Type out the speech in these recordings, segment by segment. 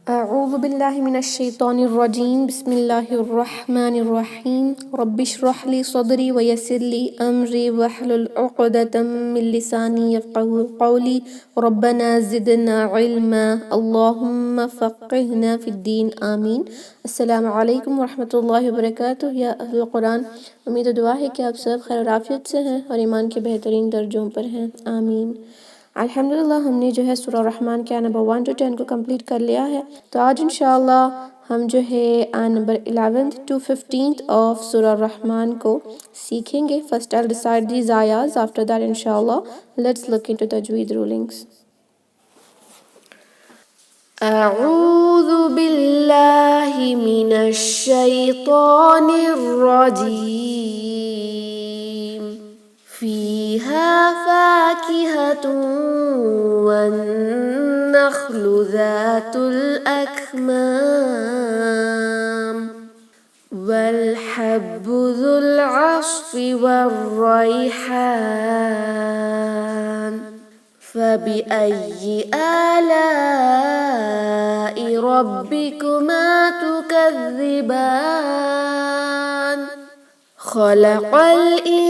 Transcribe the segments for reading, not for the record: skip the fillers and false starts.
أعوذ بالله من الشيطان الرجيم بسم الله الرحمن الرحيم رب اشرح لي صدري ويسر لي أمري واحلل عقدة من لساني يفقهوا قولي ربنا زدنا علما اللهم فقهنا في الدين آمين. السلام علیکم ورحمۃ اللہ وبرکاتہ. یا اہل القرآن، امید و دعا ہے کہ آپ سب خیر و عافیت سے ہیں اور ایمان کے بہترین درجوں پر ہیں. آمین. الحمدللہ ہم نے جو ہے سورہ الرحمن کے نمبر 1 to 10 کو کمپلیٹ کر لیا ہے. تو آج انشاءاللہ ہم جو ہے number 11th to 15th of سورہ الرحمن کو سیکھیں گے. First I'll recite these ayahs. After that inshallah let's look into tajweed rulings. أعوذ بالله من الشيطان الرجيم فيها فاكهة والنخل ذات الأكمام والحب ذو العصف والريحان فبأي آلاء ربكما تكذبان خلق الإنسان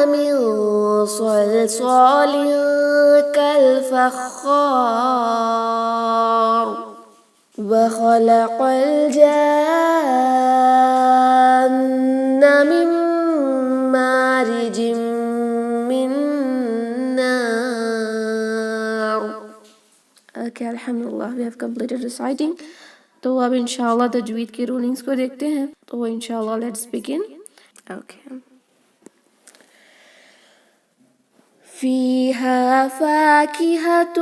من صلصال كالفخار وخلق الجان من مارج من نار. Okay, alhamdulillah we have completed reciting. تو اب انشاءاللہ تجوید کی رولنگز کو دیکھتے ہیں. تو انشاءاللہ لیٹس بگن. Okay. فيها فاكهة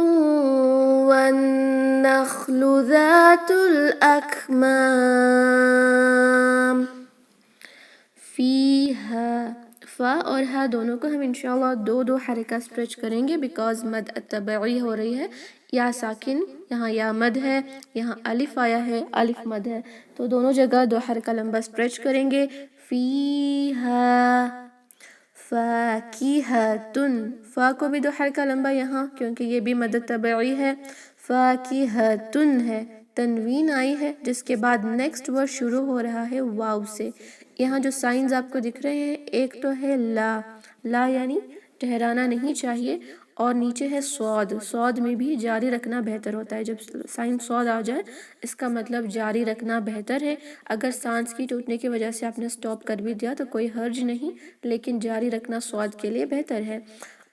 والنخل ذات الأكمام. فيها فا اور ہا دونوں کو ہم انشاءاللہ دو حرکہ اسٹریچ کریں گے بیکاز مد اتبعی ہو رہی ہے. یا ساکن، یہاں یا مد ہے، یہاں الف آیا ہے، الف مد ہے، تو دونوں جگہ دو حرکہ لمبا اسٹریچ کریں گے. فیہا فاکہتن، فا کو بھی دو حرکہ لمبا یہاں کیونکہ یہ بھی مد طبعی ہے. فاکہتن ہے، تنوین آئی ہے جس کے بعد نیکسٹ ورڈ شروع ہو رہا ہے واو سے. یہاں جو سائنز آپ کو دکھ رہے ہیں، ایک تو ہے لا، لا یعنی ٹھہرانا نہیں چاہیے، اور نیچے ہے صاد. صاد میں بھی جاری رکھنا بہتر ہوتا ہے. جب سائن صاد آ جائے اس کا مطلب جاری رکھنا بہتر ہے. اگر سانس کی ٹوٹنے کی وجہ سے آپ نے سٹاپ کر بھی دیا تو کوئی حرج نہیں، لیکن جاری رکھنا صاد کے لیے بہتر ہے.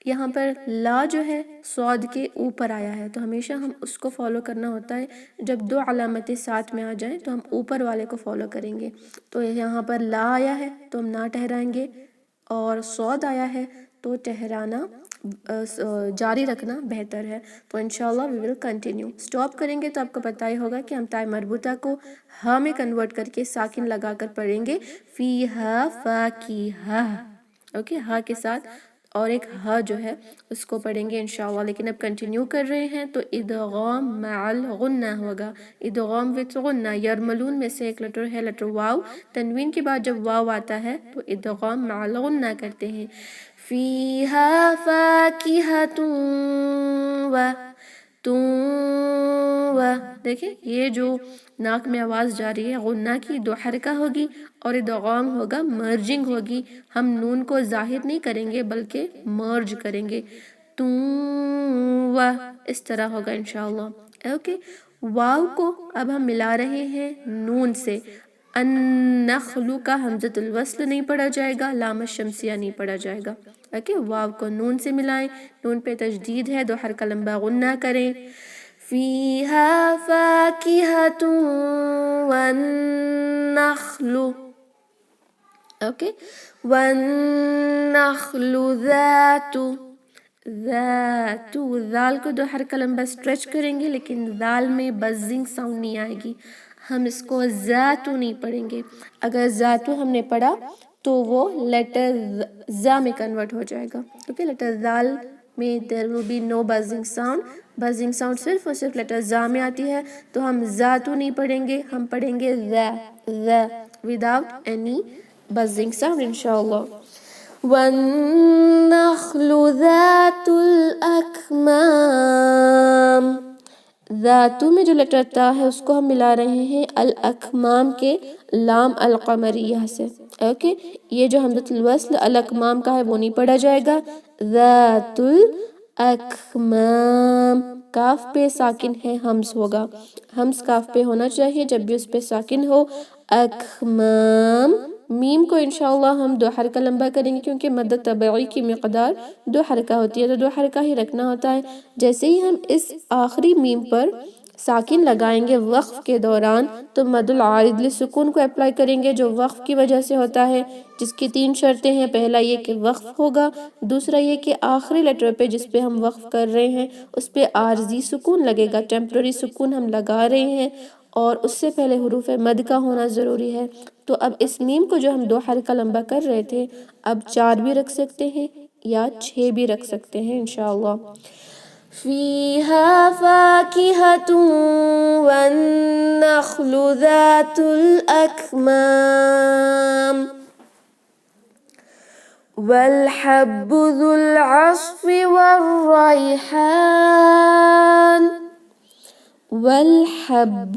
یہاں پر لا جو ہے صاد کے اوپر آیا ہے، تو ہمیشہ ہم اس کو فالو کرنا ہوتا ہے. جب دو علامتیں ساتھ میں آ جائیں تو ہم اوپر والے کو فالو کریں گے. تو یہاں پر لا آیا ہے تو ہم نہ ٹھہرائیں گے، اور صاد آیا ہے تو ٹھہرانا جاری رکھنا بہتر ہے. تو انشاءاللہ we will continue. سٹاپ کریں گے تو آپ کو پتہ ہی ہوگا کہ ہم تائے مربوطہ کو ہا میں کنورٹ کر کے ساکن لگا کر پڑھیں گے. فیہا فاکہہ، اوکے، ہا کے ساتھ، اور ایک ہا جو ہے اس کو پڑھیں گے انشاءاللہ. لیکن اب کنٹینیو کر رہے ہیں تو ادغام مع الغنہ ہوگا، ادغام وتھ غنہ. یرملون میں سے ایک لیٹر ہے لیٹر واو، تنوین کے بعد جب واو آتا ہے تو ادغام مع الغنہ کرتے ہیں. فیہا فاکہۃ و دیکھیں یہ جو ناک میں آواز جاری ہے غنہ کی، دو حرکہ ہوگی اور ادغام ہوگا، مرجنگ ہوگی. ہم نون کو ظاہر نہیں کریں گے بلکہ مرج کریں گے. اس طرح ہوگا انشاءاللہ. اوکے، واو کو اب ہم ملا رہے ہیں نون سے. النخل کا حمزۃ الوصل نہیں پڑھا جائے گا، لام الشمسیہ نہیں پڑھا جائے گا. اوکے، واو کو نون سے ملائیں، نون پہ تشدید ہے، دو حرکہ لمبا غنہ کریں. فیہا فاکہۃ والنخل، اوکے، والنخل ذات ذال کو دو حرکہ لمبا اسٹریچ کریں گے، لیکن ذال میں بزنگ ساؤنڈ نہیں آئے گی. ہم اس کو ذاتو نہیں پڑھیں گے. اگر ذاتو ہم نے پڑھا تو وہ لیٹر زا میں کنورٹ ہو جائے گا. اوکے، لیٹر ذال میں there will be no buzzing sound. buzzing sound صرف اور صرف لیٹر زا میں آتی ہے، تو ہم ذاتو نہیں پڑھیں گے، ہم پڑھیں گے ذا without any buzzing sound انشاءاللہ. والنخل ذات الأكمام، ذاتو میں جو لیٹر تا ہے اس کو ہم ملا رہے ہیں الاکمام کے لام القمریہ سے. اوکے, یہ جو حمزۃ الوصل الاکمام کا ہے وہ نہیں پڑھا جائے گا. ذات الاکمام, کاف پہ ساکن ہے, ہمز ہوگا. ہمز کاف پہ ہونا چاہیے جب بھی اس پہ ساکن ہو. اکمام, میم کو انشاءاللہ ہم 2 حرکہ لمبا کریں گے کیونکہ مد طبعی کی مقدار 2 حرکہ ہوتی ہے, تو 2 حرکہ ہی رکھنا ہوتا ہے. جیسے ہی ہم اس آخری میم پر ساکن لگائیں گے وقف کے دوران تو مد العارض للسکون کو اپلائی کریں گے جو وقف کی وجہ سے ہوتا ہے, جس کی 3 شرطیں ہیں. پہلا یہ کہ وقف ہوگا, دوسرا یہ کہ آخری لیٹر پہ جس پہ ہم وقف کر رہے ہیں اس پہ عارضی سکون لگے گا, ٹیمپرری سکون ہم لگا رہے ہیں, اور اس سے پہلے حروف مد کا ہونا ضروری ہے. تو اب اس میم کو جو ہم 2 حرکہ لمبا کر رہے تھے اب 4 بھی رکھ سکتے ہیں یا 6 بھی رکھ سکتے ہیں انشاءاللہ. فِيهَا فَاكِهَةٌ وَالنَّخْلُ ذَاتُ الْأَكْمَامِ وَالْحَبُّ ذُو الْعَصْفِ وَالرَّيْحَانِ. والحب,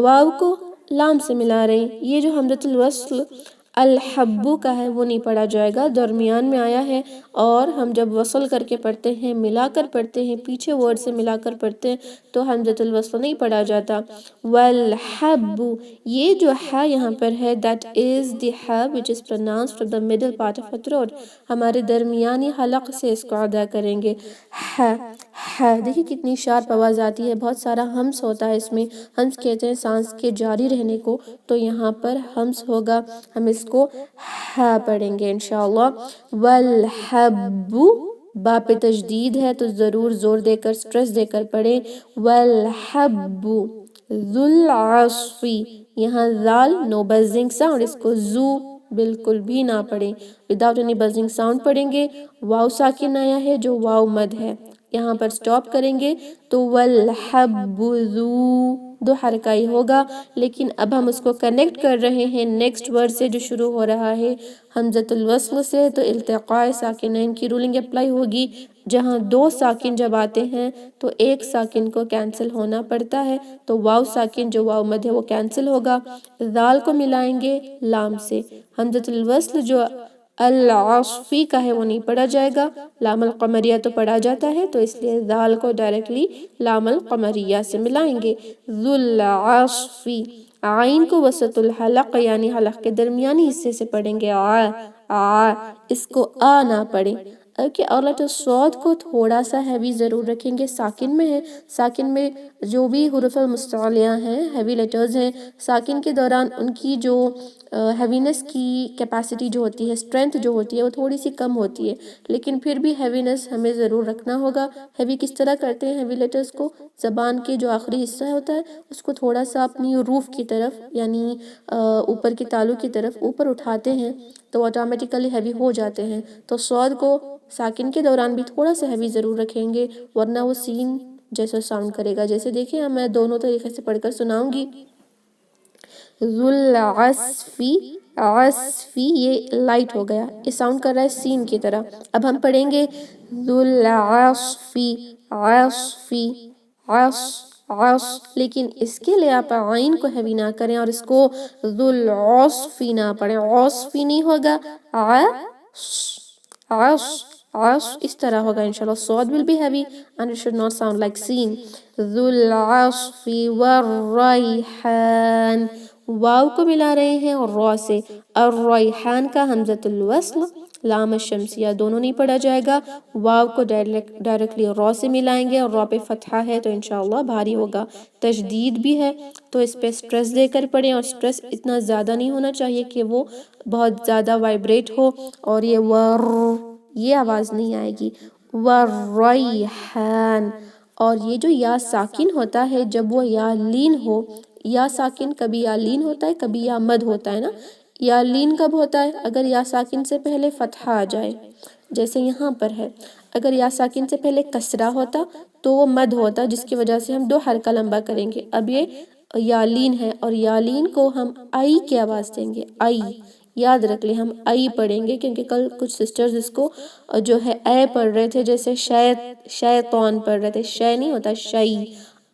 واو کو لام سے ملا رہے ہیں. یہ جو حمزۃ الوصل الحب کا ہے وہ نہیں پڑھا جائے گا, درمیان میں آیا ہے, اور ہم جب وصل کر کے پڑھتے ہیں, ملا کر پڑھتے ہیں, پیچھے ورڈ سے ملا کر پڑھتے ہیں تو حمزۃ الوصل نہیں پڑھا جاتا. والحب, یہ جو ہا یہاں پر ہے that is the ha which is pronounced from the middle part of the throat, ہمارے درمیانی حلق سے اس کو ادا کریں گے. دیکھیں کتنی شارپ آواز آتی ہے, بہت سارا ہمس ہوتا ہے اس میں. ہمس کہتے ہیں سانس کے جاری رہنے کو, تو یہاں پر ہمس ہوگا, ہم اس کو ہا پڑھیں گے انشاءاللہ. والحب, با پہ تشدید ہے تو ضرور زور دے کر سٹریس دے کر پڑھیں. والحب ذو العصف, یہاں ذال نو بزنگ ساؤنڈ, اس کو زو بالکل بھی نہ پڑھیں, وداؤٹ اینی بزنگ ساؤنڈ پڑھیں گے. واو ساکن آیا ہے جو واو مد ہے, یہاں پر سٹاپ کریں گے تو والحب ذو 2 حرکہ ہی ہوگا. لیکن اب ہم اس کو کنیکٹ کر رہے ہیں نیکسٹ ورڈ سے جو شروع ہو رہا ہے حمزۃ الوصل سے, تو التقاء ساکنین کی رولنگ اپلائی ہوگی. جہاں 2 ساکن جب آتے ہیں تو 1 ساکن کو کینسل ہونا پڑتا ہے, تو واو ساکن جو واو مد ہے وہ کینسل ہوگا. ذال کو ملائیں گے لام سے. حمزۃ الوصل جو العصفی کا ہے وہ نہیں پڑھا جائے گا, لام القمریہ تو پڑھا جاتا ہے, تو اس لیے ذال کو ڈائریکٹلی لام القمریہ سے ملائیں گے. ذو العصف, عین کو وسط الحلق یعنی حلق کے درمیانی حصے سے پڑھیں گے. اس کو آ نہ پڑھیں. اوکے, اور لیٹر صاد کو تھوڑا سا ہیوی ضرور رکھیں گے. ساکن میں ہے, ساکن میں جو بھی حروف المستعلیہ ہیں, ہیوی لیٹرز ہیں, ساکن کے دوران ان کی جو ہیوینس کی کیپیسٹی جو ہوتی ہے, اسٹرینتھ جو ہوتی ہے وہ تھوڑی سی کم ہوتی ہے, لیکن پھر بھی ہیوینس ہمیں ضرور رکھنا ہوگا. ہیوی کس طرح کرتے ہیں ہیوی لیٹرز کو, زبان کے جو آخری حصہ ہوتا ہے اس کو تھوڑا سا اپنی روف کی طرف یعنی اوپر کے تالو کی طرف اوپر اٹھاتے ہیں تو آٹومیٹیکلی ہیوی ہو جاتے ہیں. تو صاد کو ساکن کے دوران بھی تھوڑا سا ہیوی ضرور رکھیں گے, ورنہ وہ سین جیسا ساؤنڈ کرے گا. جیسے دیکھیں میں دونوں طریقے سے پڑھ کر سناؤں گی. ذو العصفی, عصفی یہ لائٹ ہو گیا, یہ ساؤنڈ کر رہا ہے سین کی طرح. اب ہم پڑھیں گے ذو العصفی, عصفی, لیکن اس کے لیے آپ عین کو ہیوی نہ کریں اور اس کو ذو العصفی نہ پڑھیں. عصفی نہیں ہوگا, اس طرح ہوگا انشاءاللہ. صاد will be heavy and it should not sound like seen. ذو العصف والریحان, واو کو ملا رہے ہیں اور را سے. الریحان کا حمزۃ الوصل لام الشمسیہ دونوں نہیں پڑھا جائے گا. واو کو ڈائریکٹلی را سے ملائیں گے, اور را پہ فتحہ ہے تو انشاءاللہ بھاری ہوگا. تشدید بھی ہے تو اس پہ سٹریس دے کر پڑھیں, اور سٹریس اتنا زیادہ نہیں ہونا چاہیے کہ وہ بہت زیادہ وائبریٹ ہو, اور یہ آواز نہیں آئے گی. والریحان, اور یہ جو یا ساکن ہوتا ہے جب وہ یا لین ہو, یا ساکن کبھی یا لین ہوتا ہے کبھی یا مد ہوتا ہے نا. یا لین کب ہوتا ہے, اگر یا ساکن سے پہلے فتحہ آ جائے, جیسے یہاں پر ہے. اگر یا ساکن سے پہلے کسرہ ہوتا تو وہ مد ہوتا, جس کی وجہ سے ہم 2 حرکہ لمبا کریں گے. اب یہ یالین ہے, اور یالین کو ہم آئی کی آواز دیں گے. آئی یاد رکھ لیں, ہم آئی پڑھیں گے, کیونکہ کل کچھ سسٹرز اس کو جو ہے اے پڑھ رہے تھے, جیسے شیطان پڑھ رہے تھے. شے نہیں ہوتا, شئی.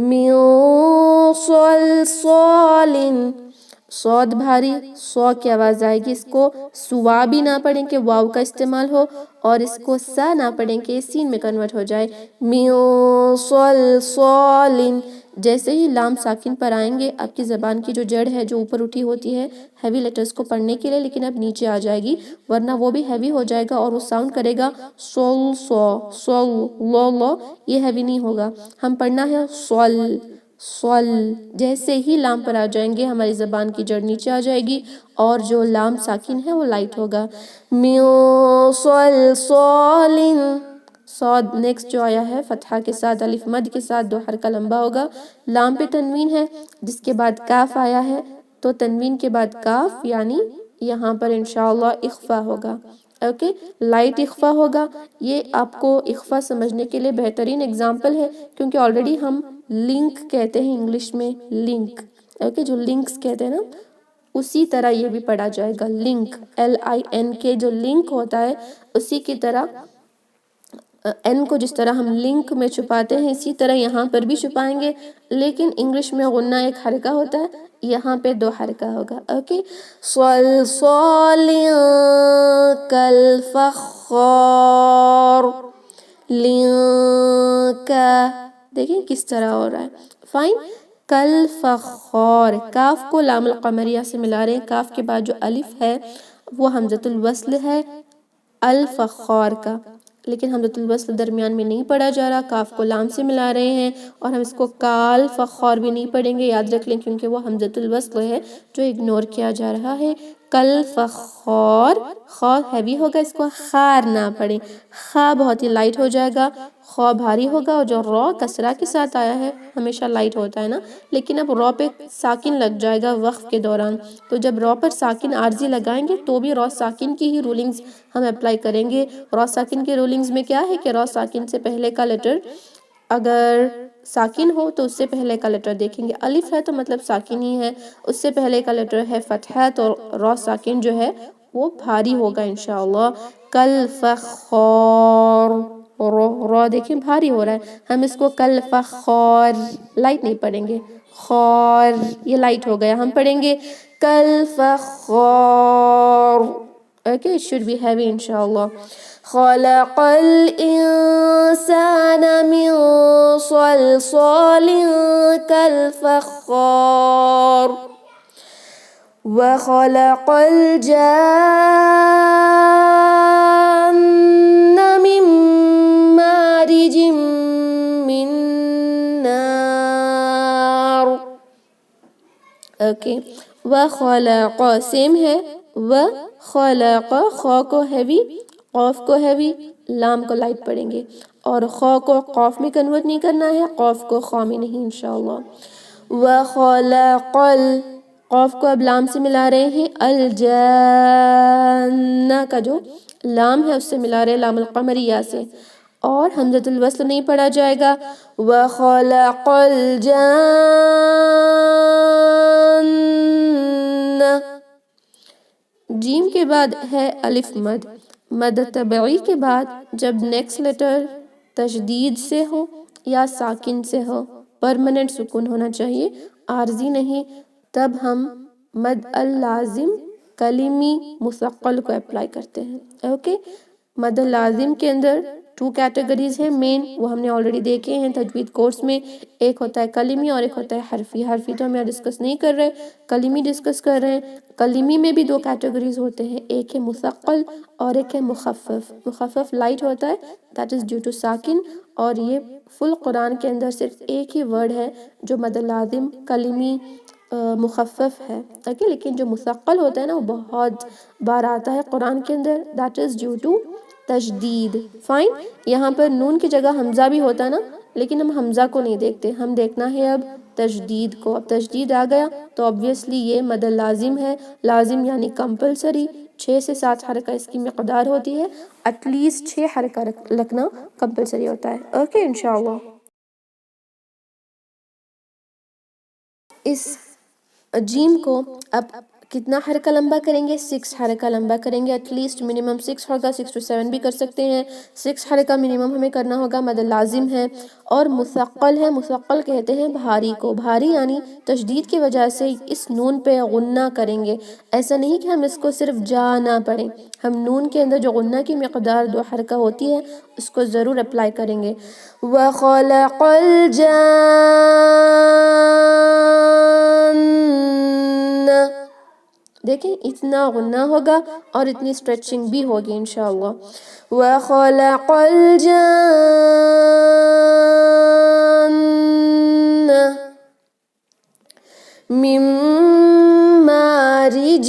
من صلصال، صاد بھاری، سو کی آواز آئے گی، اس کو سوا بھی نہ پڑھیں کہ واو کا استعمال ہو، اور اس کو سا نہ پڑھیں کہ سین میں کنورٹ ہو جائے، من صلصال۔ جیسے ہی لام ساکن پر آئیں گے، آپ کی زبان کی جو جڑ ہے جو اوپر اٹھی ہوتی ہے ہیوی لیٹرز کو پڑھنے کے لیے، لیکن اب نیچے آ جائے گی، ورنہ وہ بھی ہیوی ہو جائے گا اور وہ ساؤنڈ کرے گا سول سو سول لو لو، یہ ہیوی نہیں ہوگا، ہم پڑھنا ہے سول سول۔ جیسے ہی لام پر آ جائیں گے ہماری زبان کی جڑ نیچے آ جائے گی اور جو لام ساکن ہے وہ لائٹ ہوگا، من صلصال۔ صاد نیکسٹ جو آیا ہے فتحہ کے ساتھ الف مد کے ساتھ 2 حرکہ لمبا ہوگا، لام پہ تنوین ہے، جس کے بعد کاف آیا ہے تو تنوین کے بعد کاف، یعنی یہاں پر انشاءاللہ اخفا ہوگا، اوکے، لائٹ اخفا ہوگا۔ یہ آپ کو اخفا سمجھنے کے لیے بہترین اگزامپل ہے، کیونکہ آلریڈی ہم لنک کہتے ہیں انگلش میں، لنک، اوکے، جو لنکس کہتے ہیں نا، اسی طرح یہ بھی پڑھا جائے گا، لنک، LINK، جو لنک ہوتا ہے اسی کی طرح این کو جس طرح ہم لنک میں چھپاتے ہیں اسی طرح یہاں پر بھی چھپائیں گے، لیکن انگلش میں غنہ 1 حرکہ ہوتا ہے، یہاں پہ 2 حرکہ ہوگا، اوکے، صلصال کالفخار، لنکا، دیکھیں کس طرح ہو رہا ہے، فائن، کالفخار، کاف کو لام القمریہ سے ملا رہے ہیں، کاف کے بعد جو الف ہے وہ حمزۃ الوصل ہے الفخار کا، لیکن حمزۃ الوصل درمیان میں نہیں پڑھا جا رہا، کاف کو لام سے ملا رہے ہیں، اور ہم اس کو کال فخار بھی نہیں پڑھیں گے، یاد رکھ لیں، کیونکہ وہ حمزۃ الوصل ہے جو اگنور کیا جا رہا ہے، کل فخار، خا ہیوی ہوگا، اس کو خار نہ پڑھیں، خا بہت ہی لائٹ ہو جائے گا، خا بھاری ہوگا، اور جو را کسرہ کے ساتھ آیا ہے ہمیشہ لائٹ ہوتا ہے نا، لیکن اب را پہ ساکن لگ جائے گا وقف کے دوران، تو جب را پر ساکن عارضی لگائیں گے تو بھی را ساکن کی ہی رولنگز ہم اپلائی کریں گے۔ را ساکن کی رولنگز میں کیا ہے کہ را ساکن سے پہلے کا لیٹر اگر ساکن ہو تو اس سے پہلے کا لیٹر دیکھیں گے، الف ہے تو مطلب ساکن ہی ہے، اس سے پہلے کا لیٹر ہے فتحہ تو را ساکن جو ہے وہ بھاری ہوگا انشاءاللہ، کل فخار، را دیکھیں بھاری ہو رہا ہے، ہم اس کو کل فخار لائٹ نہیں پڑھیں گے، خار یہ لائٹ ہو گیا، ہم پڑھیں گے کل فخار، okay, it should be heavy انشاءاللہ، خلق الإنسان من صلصال كالفخار وخلق الجان من مارج من نار، اوکے، وخلق سیم ہے، وخلق، خا کو ہیوی، قاف کو ہیوی، لام کو لائٹ پڑھیں گے، اور خا کو قاف میں کنورٹ نہیں کرنا ہے، قاف کو خا میں نہیں انشاءاللہ، وخلق قاف کو اب لام سے ملا رہے ہیں، الجان کا جو لام ہے اس سے ملا رہے ہیں لام القمریہ سے، اور حمزۃ الوصل نہیں پڑھا جائے گا، وخلق الجان، جیم کے بعد ہے الف مد، مد طبعی کے بعد جب نیکسٹ لیٹر تشدید سے ہو یا ساکن سے ہو، پرمننٹ سکون ہونا چاہیے، عارضی نہیں، تب ہم مد اللازم کلمی مثقل کو اپلائی کرتے ہیں، اوکے، مد اللازم کے اندر 2 کیٹیگریز ہیں مین، وہ ہم نے آلریڈی دیکھے ہیں تجوید کورس میں، ایک ہوتا ہے کلمی اور ایک ہوتا ہے حرفی، حرفی تو ہم یہاں ڈسکس نہیں کر رہے، کلمی ڈسکس کر رہے ہیں، کلمی میں بھی 2 کیٹیگریز ہوتے ہیں، ایک ہے مثقل اور ایک ہے مخفف، مخفف لائٹ ہوتا ہے that is due to ساکن، اور یہ فل قرآن کے اندر صرف ایک ہی ورڈ ہے جو مد لازم کلمی مخفف ہے، اوکے، لیکن جو مثقل ہوتا ہے نا وہ بہت بار آتا ہے قرآن کے اندر that is due to تشدید، فائن، یہاں پر نون کی جگہ حمزہ بھی ہوتا ہے نا، لیکن ہم حمزہ کو نہیں دیکھتے، ہم دیکھنا ہے اب تشدید کو، اب تشدید آ گیا تو obviously یہ مد لازم ہے، لازم یعنی کمپلسری، 6 سے 7 حرکہ اس کی مقدار ہوتی ہے، at least 6 حرکہ رکھنا کمپلسری ہوتا ہے، اوکے انشاءاللہ۔ اس جیم کو اب کتنا حرکہ لمبا کریں گے؟ 6 حرکہ لمبا کریں گے، ایٹ لیسٹ منیمم 6 ہوگا، 6 to 7 بھی کر سکتے ہیں، 6 حرکہ منیمم ہمیں کرنا ہوگا، مد لازم ہے۔ اور مثقل ہے، مثقل کہتے ہیں بھاری کو، بھاری یعنی تشدید کی وجہ سے اس نون پہ غنہ کریں گے، ایسا نہیں کہ ہم اس کو صرف جا نہ پڑھیں، ہم نون کے اندر جو غنہ کی مقدار 2 حرکہ ہوتی ہے اس کو ضرور اپلائی کریں گے۔ وَخَلَقَ الْجَانَّ، دیکھیں اتنا غنہ ہوگا اور اتنی اسٹریچنگ بھی ہوگی انشاءاللہ۔ وَخَلَقَ الْجَانَّ مِن مَارِجٍ،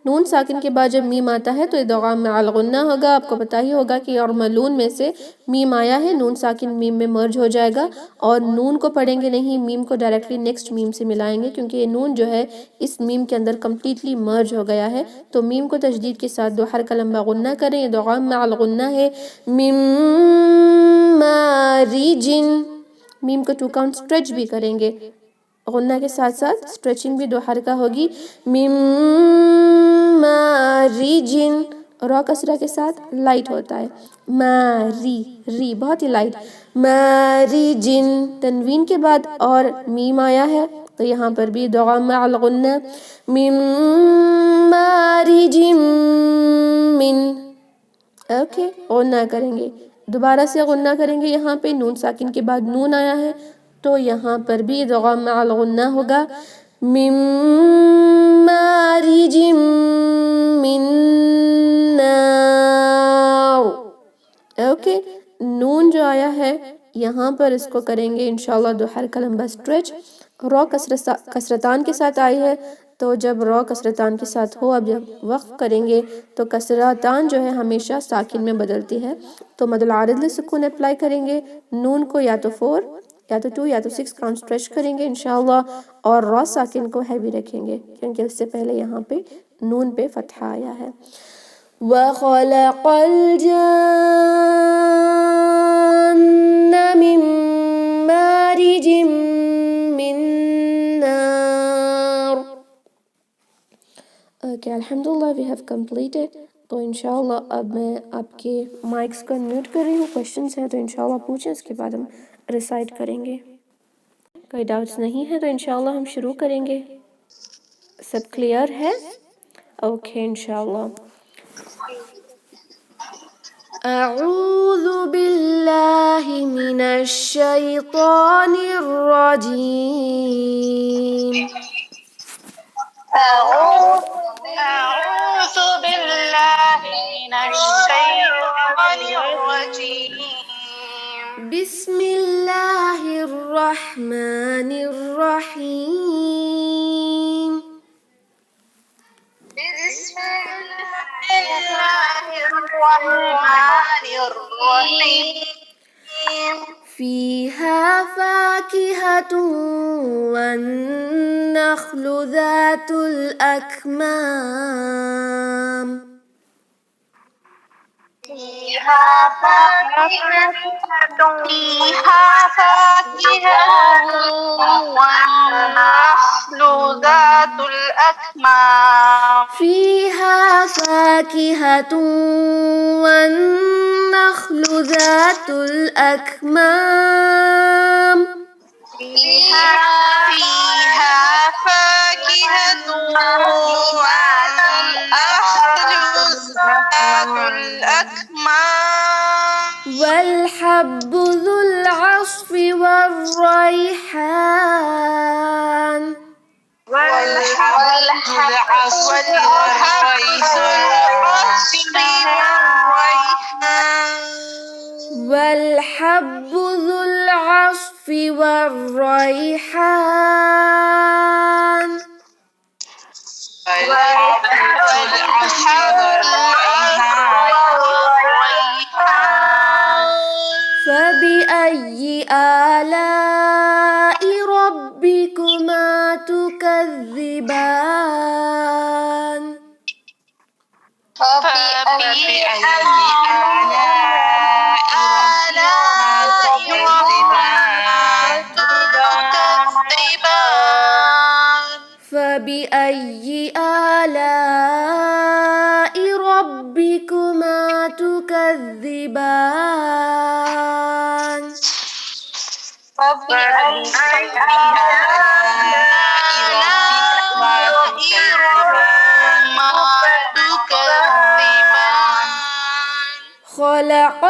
نون ساکن کے بعد جب میم آتا ہے تو ادغام مع الغنہ ہوگا، آپ کو پتہ ہی ہوگا کہ یعملون میں سے میم آیا ہے، نون ساکن میم میں مرج ہو جائے گا، اور نون کو پڑھیں گے نہیں، میم کو ڈائریکٹلی نیکسٹ میم سے ملائیں گے، کیونکہ یہ نون جو ہے اس میم کے اندر کمپلیٹلی مرج ہو گیا ہے، تو میم کو تشدید کے ساتھ 2 حرکہ لمبا غنہ کریں، ادغام مع الغنہ ہے، من مارج، میم کو 2 کاؤنٹ اسٹریچ بھی کریں گے، غنہ کے ساتھ ساتھ اسٹریچنگ بھی 2 حرکہ ہوگی، من مارج، را کسرہ کے ساتھ لائٹ ہوتا ہے، ماری، ری بہت ہی لائٹ، مارج، تنوین کے بعد اور میم آیا ہے تو یہاں پر بھی ادغام مع الغنہ، من مارج من، اوکے غنہ کریں گے، دوبارہ سے غنہ کریں گے، یہاں پہ نون ساکن کے بعد نون آیا ہے تو یہاں پر بھی ادغام مع الغنہ ہوگا، من مارج من نار، اوکے نون جو آیا ہے یہاں پر اس کو کریں گے انشاءاللہ 2 حرکہ لمبا اسٹریچ، را کسرتان کے ساتھ آئی ہے تو جب را کسرتان کے ساتھ ہو، اب جب وقف کریں گے تو کسرتان جو ہے ہمیشہ ساکن میں بدلتی ہے، تو مد العارض للسکون اپلائی کریں گے، نون کو یا تو 4 یا تو 2 یا تو 6 کاؤنٹ اسٹریچ کریں گے انشاءاللہ، اور را ساکن کو ہیوی رکھیں گے کیونکہ اس سے پہلے یہاں پہ نون پہ فتحہ آیا ہے۔ وَخَلَقَ الْجَانَّ مِن مَارِجٍ مِن نَار۔ Okay, alhamdulillah we have completed، تو انشاءاللہ اب میں آپ کے مائکس کو میوٹ کر رہی ہوں، کوشچنز ہیں تو انشاءاللہ پوچھیں، اس کے بعد ہم ریسائٹ کریں گے، کوئی ڈاؤٹس نہیں ہے تو انشاءاللہ ہم شروع کریں گے، سب کلیئر ہے؟ اوکے انشاءاللہ۔ اعوذ باللہ من الشیطان الرجیم، أعوذ بالله من الشيطان الرجيم، بسم اللہ الرحمن الرحیم، بسم الله الرحمن الرحيم، فیہا فاکہۃ والنخل ذات الاکمام، فيها فاكهة والنخل ذات الأكمام، فیہا فاکہۃ والنخل ذات الاکمام، فيها فاكهة والنخل ذات الأكمام، والحب ذو العصف والریحان، والحب ذو العصف والريحان، والحب ذو العصف والریحان، والحب ذو العصف والريحان، فبأي آلاء ربكما تكذبان، فبأي آلاء ربكما تكذبان، فبأي آلاء ربكما تكذبان فبأي آلاء ربكما تكذبان خلق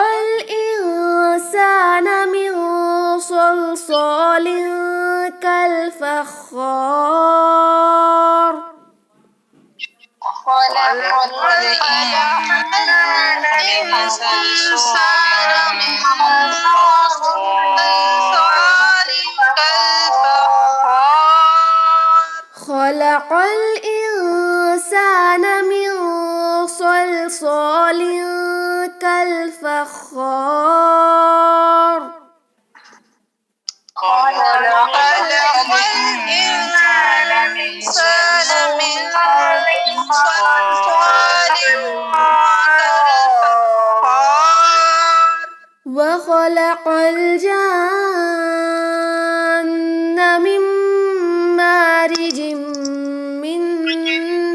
الإنسان من صلصال كالفخار خلق الإنسان من صلصال كالفخار خلق الإنسان من صلصال كالفخار خلق الإنسان من صلصال كالفخار وخلق الجن من مارج من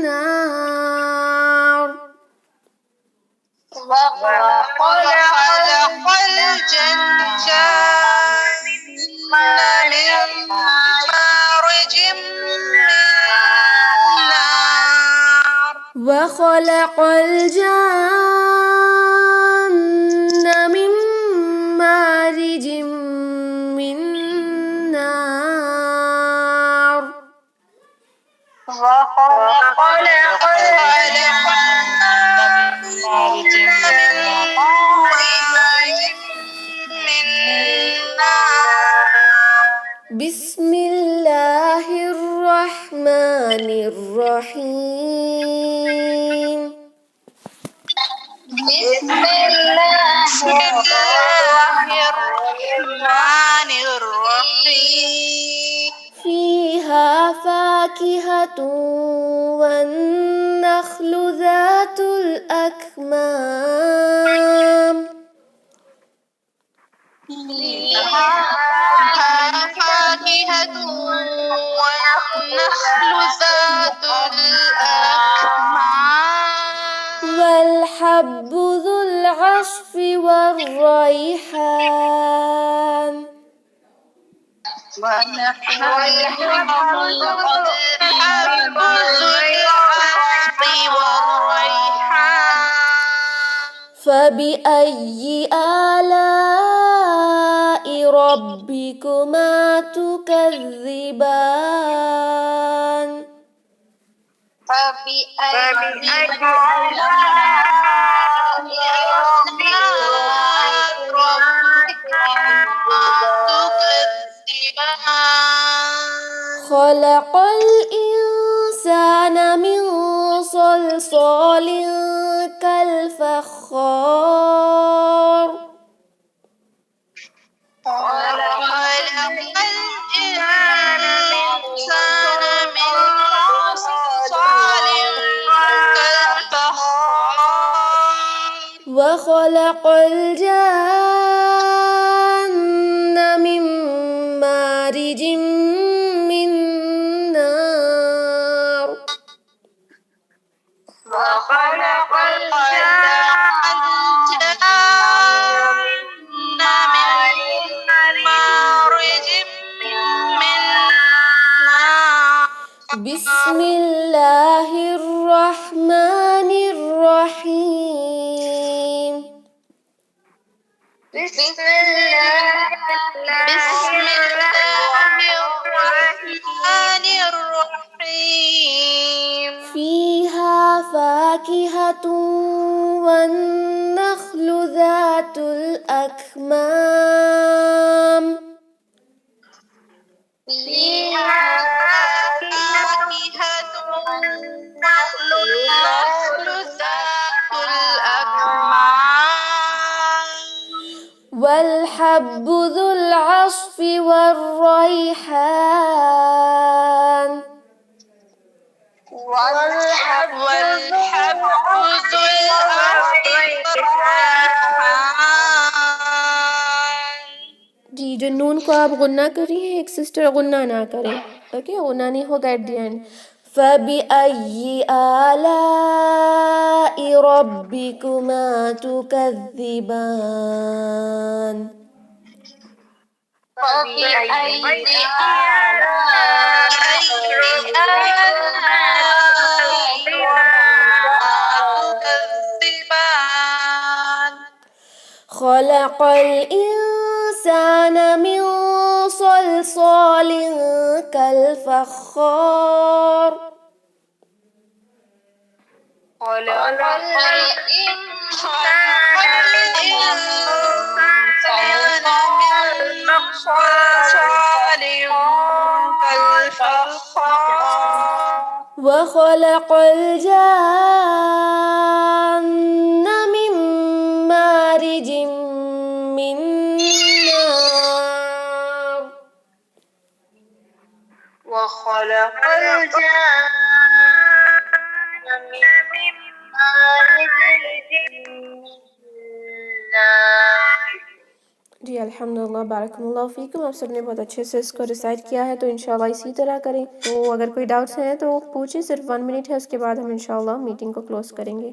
نار وخلق الجن من مارج من نار وخلق الجن من مارج من نار وخلق الجن من مارج من نار بسم الله الرحمن الرحيم بسم الله الرحمن الرحيم فيها فاكهة والنخل ذات الأكمام فيها فاكهة والنخل ذات الأكمام والحب ذو العصف والريحان والحب ذو العصف والريحان فبأي آلاء ربكما تكذبان فبأي آلاء ربكما تكذبان خلق الإنسان من صلصال كالفخار خلق الإنسان من صلصال كالفخار وخلق الجن من مارج من نار وخلق الجن من مارج من نار بسم الله الرحمن الرحيم بسم الله الرحمن الرحيم فيها فاكهة والنخل ذات الأكمام فيها فاكهة والنخل ذات الأكمام والحب ذو العصف والريحان والحب ذو العصف والريحان جی جو نون کو آپ غنہ کری ہیں ایک سسٹر غنہ نہ کریں اوکے غنہ نہیں ہوگا ایٹ دی اینڈ فبأي آلاء ربكما تكذبان فبأي آلاء ربكما تكذبان خلق الإنسان من صلصال كالفخار خلق الإنسان من صلصال كالفخار وخلق الجان من مارج من نار وخلق الجان من مارج من نار جی الحمدللہ بارک اللہ فیکم. آپ سب نے بہت اچھے سے اس کو ریسائٹ کیا ہے، تو انشاءاللہ اسی طرح کریں. تو اگر کوئی ڈاؤٹس ہیں تو پوچھیں، صرف 1 منٹ ہے، اس کے بعد ہم انشاءاللہ میٹنگ کو کلوز کریں گے.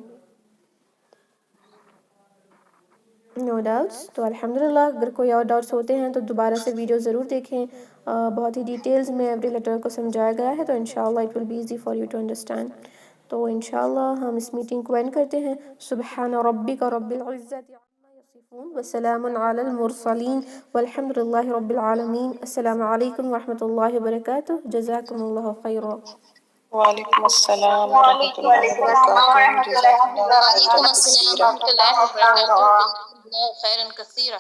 نو ڈاؤٹس؟ تو الحمدللہ اگر کوئی اور ڈاؤٹس ہوتے ہیں تو دوبارہ سے ویڈیو ضرور دیکھیں. بہت ہی ڈیٹیلز میں ایوری لیٹر کو سمجھایا گیا ہے، تو انشاءاللہ it will be easy for you to understand. تو انشاءاللہ ہم اس میٹنگ کو اینڈ کرتے ہیں. سبحان ربک رب العزت وسلام علی المرسلین والحمد للہ رب العالمین. السلام علیکم ورحمۃ اللہ وبرکاتہ. جزاکم اللہ خیرا. وعلیکم السلام ورحمۃ اللہ وبرکاتہ. جزاک اللہ خیرا کثیرا. ورحمۃ اللہ وبرکاتہ. خیرا کثیرا.